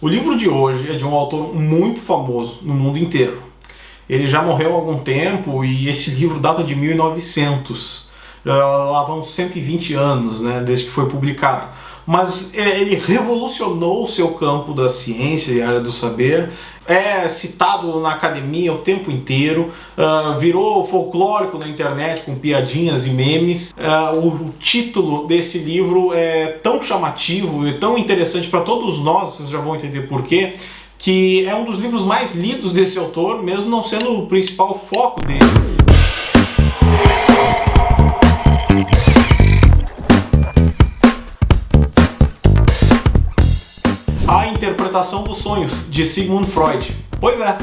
O livro de hoje é de um autor muito famoso no mundo inteiro. Ele já morreu há algum tempo e esse livro data de 1900. Lá vão 120 anos, né, desde que foi publicado. Mas ele revolucionou o seu campo da ciência e área do saber, é citado na academia o tempo inteiro, virou folclórico na internet com piadinhas e memes. O título desse livro é tão chamativo e tão interessante para todos nós, vocês já vão entender porquê, que é um dos livros mais lidos desse autor, mesmo não sendo o principal foco dele. A Interpretação dos Sonhos, de Sigmund Freud. Pois é,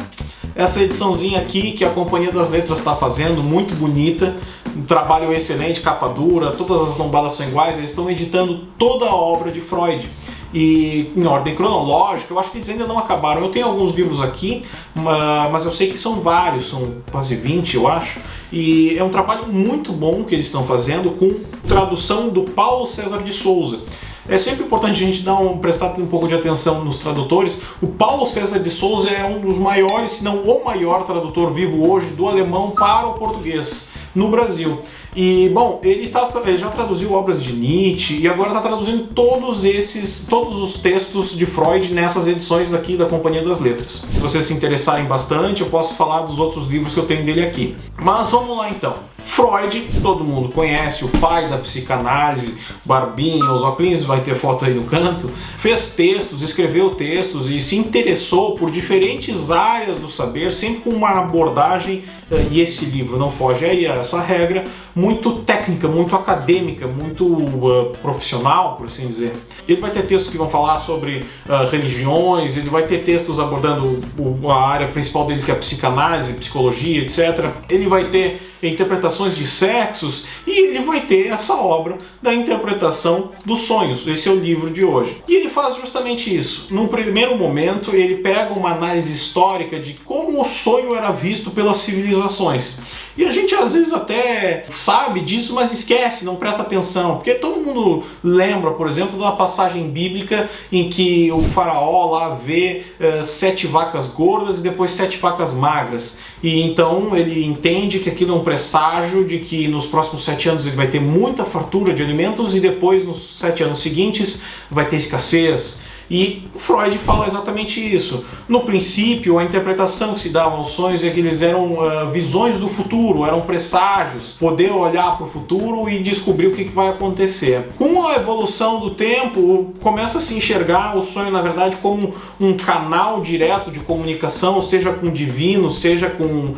essa ediçãozinha aqui que a Companhia das Letras está fazendo, muito bonita, um trabalho excelente, capa dura, todas as lombadas são iguais, eles estão editando toda a obra de Freud. E em ordem cronológica, eu acho que eles ainda não acabaram. Eu tenho alguns livros aqui, mas eu sei que são vários, são quase 20, eu acho. E é um trabalho muito bom que eles estão fazendo, com tradução do Paulo César de Souza. É sempre importante a gente prestar um pouco de atenção nos tradutores. O Paulo César de Souza é um dos maiores, se não o maior tradutor vivo hoje do alemão para o português no Brasil. E, bom, ele já traduziu obras de Nietzsche e agora está traduzindo todos os textos de Freud nessas edições aqui da Companhia das Letras. Se vocês se interessarem bastante, eu posso falar dos outros livros que eu tenho dele aqui. Mas vamos lá então. Freud, todo mundo conhece, o pai da psicanálise, barbinha, os óculos, vai ter foto aí no canto, fez textos, escreveu textos e se interessou por diferentes áreas do saber, sempre com uma abordagem, e esse livro não foge aí a essa regra, muito técnica, muito acadêmica, muito profissional, por assim dizer. Ele vai ter textos que vão falar sobre religiões, ele vai ter textos abordando a área principal dele, que é a psicanálise, psicologia, etc. Ele vai ter interpretações de sexos e ele vai ter essa obra da interpretação dos sonhos. Esse é o livro de hoje. E ele faz justamente isso. Num primeiro momento, ele pega uma análise histórica de como o sonho era visto pelas civilizações. E a gente às vezes até sabe disso, mas esquece, não presta atenção. Porque todo mundo lembra, por exemplo, de uma passagem bíblica em que o faraó lá vê 7 vacas gordas e depois 7 vacas magras. E então ele entende que aquilo é um presságio de que nos próximos 7 anos ele vai ter muita fartura de alimentos e depois nos 7 anos seguintes vai ter escassez. E Freud fala exatamente isso. No princípio, a interpretação que se dava aos sonhos é que eles eram visões do futuro, eram presságios, poder olhar para o futuro e descobrir o que vai acontecer. Com a evolução do tempo, começa a se enxergar o sonho, na verdade, como um canal direto de comunicação, seja com o divino, seja com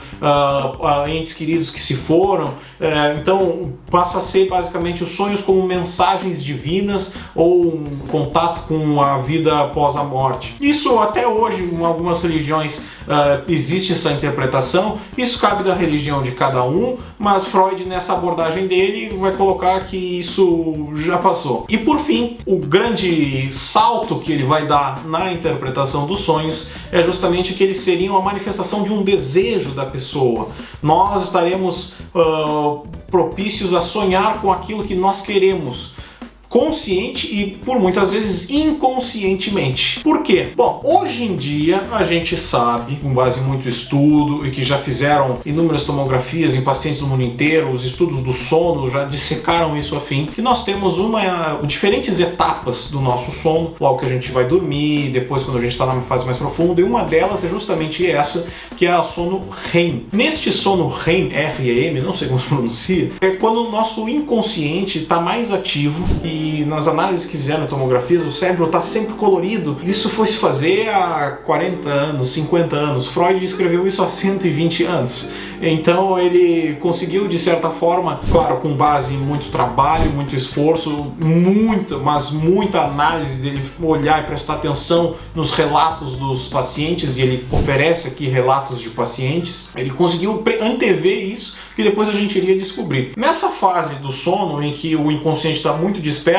entes queridos que se foram. Então, passa a ser basicamente os sonhos como mensagens divinas ou um contato com a vida após a morte. Isso até hoje em algumas religiões existe essa interpretação. Isso cabe da religião de cada um, mas Freud nessa abordagem dele vai colocar que isso já passou. E por fim, o grande salto que ele vai dar na interpretação dos sonhos é justamente que eles seriam a manifestação de um desejo da pessoa. Nós estaremos propícios a sonhar com aquilo que nós queremos, consciente e por muitas vezes inconscientemente. Por quê? Bom, hoje em dia a gente sabe, com base em muito estudo e que já fizeram inúmeras tomografias em pacientes do mundo inteiro, os estudos do sono já dissecaram isso a fim, que nós temos diferentes etapas do nosso sono, logo que a gente vai dormir, depois quando a gente está na fase mais profunda, e uma delas é justamente essa, que é a sono REM. Neste sono REM, R-E-M, não sei como se pronuncia, é quando o nosso inconsciente está mais ativo e nas análises que fizeram em tomografias, o cérebro está sempre colorido. Isso foi se fazer há 40 anos, 50 anos. Freud escreveu isso há 120 anos. Então ele conseguiu, de certa forma, claro, com base em muito trabalho, muito esforço, muita análise dele, olhar e prestar atenção nos relatos dos pacientes, e ele oferece aqui relatos de pacientes. Ele conseguiu antever isso, que depois a gente iria descobrir. Nessa fase do sono, em que o inconsciente está muito desperto,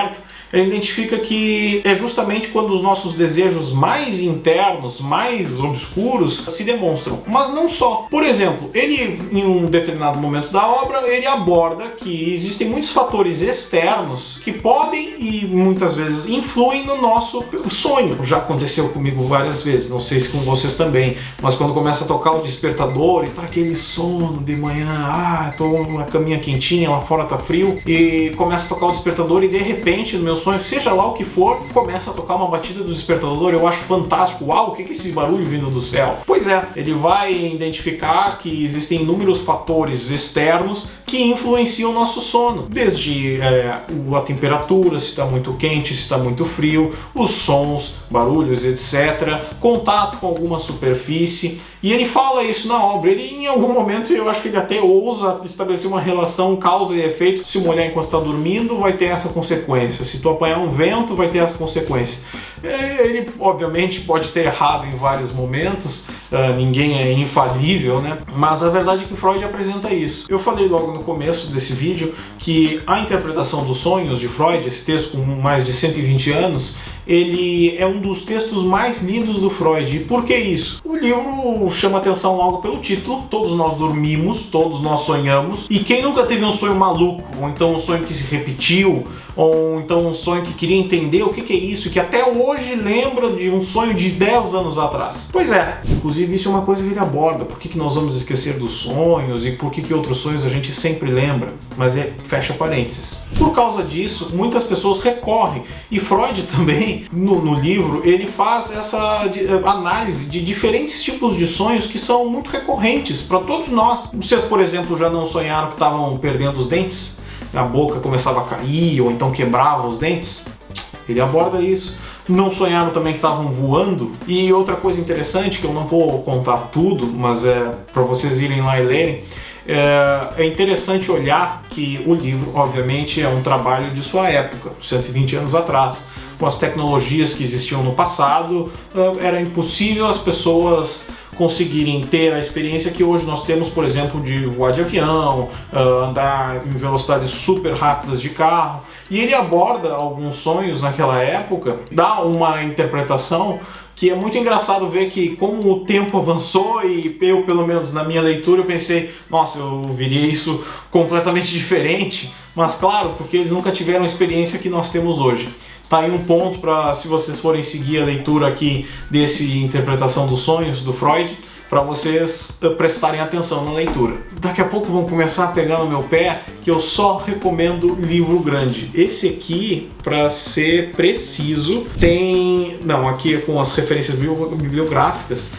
ele identifica que é justamente quando os nossos desejos mais internos, mais obscuros, se demonstram. Mas não só. Por exemplo, ele, em um determinado momento da obra, ele aborda que existem muitos fatores externos que podem e muitas vezes influem no nosso sonho. Já aconteceu comigo várias vezes, não sei se com vocês também, mas quando começa a tocar o despertador e tá aquele sono de manhã, tô na caminha quentinha, lá fora tá frio, e começa a tocar o despertador e de repente no meu sonho, seja lá o que for, começa a tocar uma batida do despertador, eu acho fantástico. Uau, o que é esse barulho vindo do céu? Pois é, ele vai identificar que existem inúmeros fatores externos que influenciam o nosso sono, desde a temperatura, se está muito quente, se está muito frio, os sons, barulhos, etc., contato com alguma superfície, e ele fala isso na obra. Ele, em algum momento, eu acho que ele até ousa estabelecer uma relação causa e efeito. Se molhar enquanto está dormindo, vai ter essa consequência. Se tu apanhar um vento, vai ter essa consequência. Ele, obviamente, pode ter errado em vários momentos, ninguém é infalível, né? Mas a verdade é que Freud apresenta isso. Eu falei logo no começo desse vídeo que a interpretação dos sonhos de Freud, esse texto com mais de 120 anos, ele é um dos textos mais lindos do Freud. E por que isso? O livro chama atenção logo pelo título. Todos nós dormimos, todos nós sonhamos. E quem nunca teve um sonho maluco, ou então um sonho que se repetiu, ou então um sonho que queria entender o que é isso, que até hoje lembra de um sonho de 10 anos atrás? Pois é, inclusive isso é uma coisa que ele aborda. Por que nós vamos esquecer dos sonhos e por que outros sonhos a gente sempre lembra? Mas fecha parênteses. Por causa disso, muitas pessoas recorrem. E Freud também, no livro, ele faz essa análise de diferentes tipos de sonhos que são muito recorrentes para todos nós. Vocês, por exemplo, já não sonharam que estavam perdendo os dentes? A boca começava a cair ou então quebrava os dentes? Ele aborda isso. Não sonharam também que estavam voando? E outra coisa interessante, que eu não vou contar tudo, mas é para vocês irem lá e lerem, é interessante olhar que o livro, obviamente, é um trabalho de sua época, 120 anos atrás. Com as tecnologias que existiam no passado, era impossível as pessoas conseguirem ter a experiência que hoje nós temos, por exemplo, de voar de avião, andar em velocidades super rápidas de carro. E ele aborda alguns sonhos naquela época, dá uma interpretação que é muito engraçado ver que como o tempo avançou, e eu, pelo menos na minha leitura, eu pensei, nossa, eu viria isso completamente diferente, mas claro, porque eles nunca tiveram a experiência que nós temos hoje. Tá aí um ponto para, se vocês forem seguir a leitura aqui desse Interpretação dos Sonhos, do Freud, para vocês prestarem atenção na leitura. Daqui a pouco vão começar a pegar no meu pé que eu só recomendo livro grande. Esse aqui, para ser preciso, tem... Não, aqui é com as referências bibliográficas.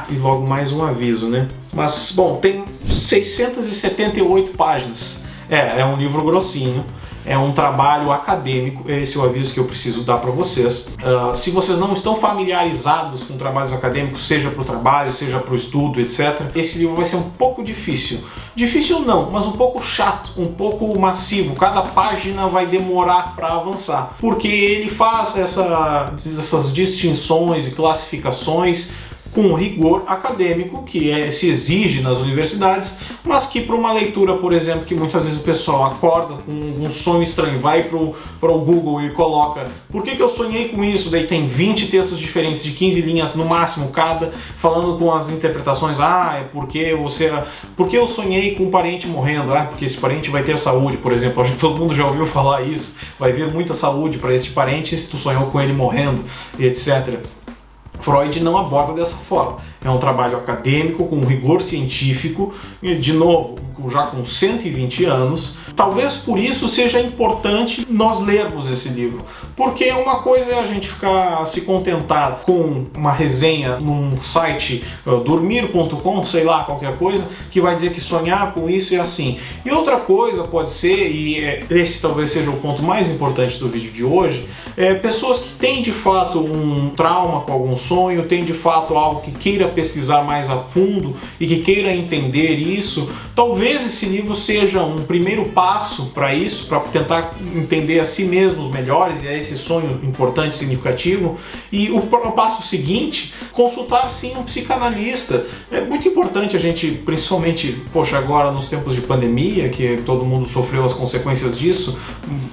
E logo mais um aviso, né? Mas, bom, tem 678 páginas. É um livro grossinho. É um trabalho acadêmico, esse é o aviso que eu preciso dar para vocês. Se vocês não estão familiarizados com trabalhos acadêmicos, seja para o trabalho, seja para o estudo, etc., esse livro vai ser um pouco difícil. Difícil não, mas um pouco chato, um pouco massivo. Cada página vai demorar para avançar, porque ele faz essas distinções e classificações com rigor acadêmico que se exige nas universidades, mas que para uma leitura, por exemplo, que muitas vezes o pessoal acorda com um sonho estranho, vai para o Google e coloca por que eu sonhei com isso, daí tem 20 textos diferentes de 15 linhas no máximo cada, falando com as interpretações, porque eu sonhei com um parente morrendo, porque esse parente vai ter saúde, por exemplo, acho que todo mundo já ouviu falar isso, vai vir muita saúde para este parente se tu sonhou com ele morrendo, etc. Freud não aborda dessa forma. É um trabalho acadêmico, com rigor científico, e, de novo, já com 120 anos. Talvez por isso seja importante nós lermos esse livro. Porque uma coisa é a gente se contentar com uma resenha num site dormir.com, sei lá, qualquer coisa, que vai dizer que sonhar com isso é assim. E outra coisa pode ser, e esse talvez seja o ponto mais importante do vídeo de hoje, pessoas que têm de fato um trauma com algum sonho, tem de fato algo que queira pesquisar mais a fundo e que queira entender isso, talvez esse livro seja um primeiro passo para isso, para tentar entender a si mesmos melhores e a esse sonho importante e significativo. E o passo seguinte, consultar sim um psicanalista. É muito importante a gente, principalmente, agora nos tempos de pandemia, que todo mundo sofreu as consequências disso,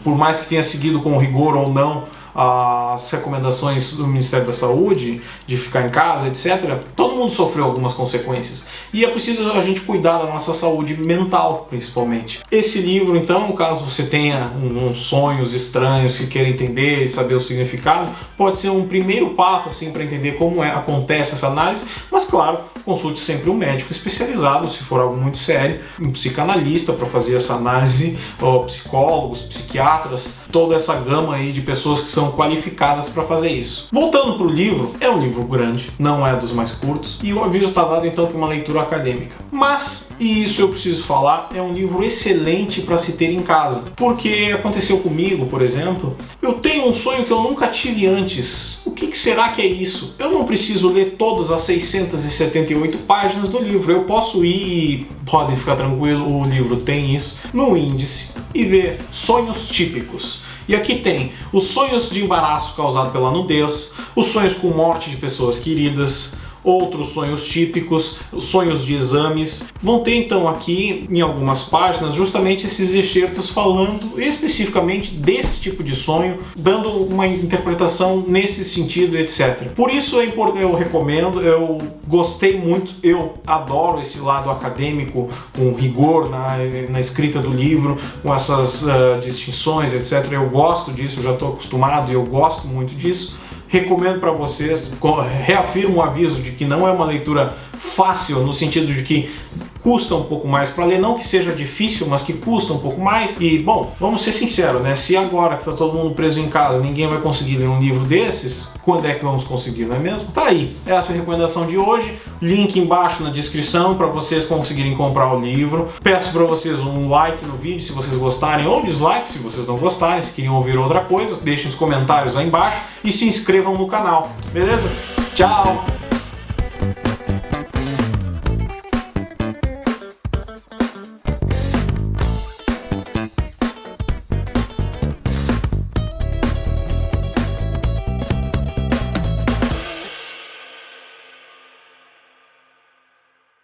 por mais que tenha seguido com rigor ou não as recomendações do Ministério da Saúde, de ficar em casa, etc., todo mundo sofreu algumas consequências. E é preciso a gente cuidar da nossa saúde mental, principalmente. Esse livro, então, caso você tenha uns sonhos estranhos que queira entender e saber o significado, pode ser um primeiro passo assim, para entender como acontece essa análise, mas claro, consulte sempre um médico especializado, se for algo muito sério, um psicanalista para fazer essa análise, ou psicólogos, psiquiatras, toda essa gama aí de pessoas que são qualificadas para fazer isso. Voltando para o livro, é um livro grande, não é dos mais curtos, e o aviso está dado então que é uma leitura acadêmica. Mas, e isso eu preciso falar, é um livro excelente para se ter em casa, porque aconteceu comigo, por exemplo, eu tenho um sonho que eu nunca tive antes. O que será que é isso? Eu não preciso ler todas as 678 páginas do livro, eu posso ir, e podem ficar tranquilo, o livro tem isso, no índice e ver sonhos típicos. E aqui tem os sonhos de embaraço causado pela nudez, os sonhos com morte de pessoas queridas, outros sonhos típicos, os sonhos de exames. Vão ter então aqui em algumas páginas justamente esses excertos falando especificamente desse tipo de sonho, dando uma interpretação nesse sentido, etc. Por isso é importante, eu recomendo, eu gostei muito, eu adoro esse lado acadêmico, com rigor na escrita do livro, com essas distinções, etc. Eu gosto disso, eu já estou acostumado e eu gosto muito disso. Recomendo para vocês, reafirmo o aviso de que não é uma leitura fácil, no sentido de que custa um pouco mais para ler, não que seja difícil, mas que custa um pouco mais. E, bom, vamos ser sinceros, né? Se agora que tá todo mundo preso em casa, ninguém vai conseguir ler um livro desses, quando é que vamos conseguir, não é mesmo? Tá aí, essa é a recomendação de hoje. Link embaixo na descrição para vocês conseguirem comprar o livro. Peço para vocês um like no vídeo se vocês gostarem, ou dislike se vocês não gostarem, se queriam ouvir outra coisa, deixem os comentários aí embaixo e se inscrevam no canal, beleza? Tchau!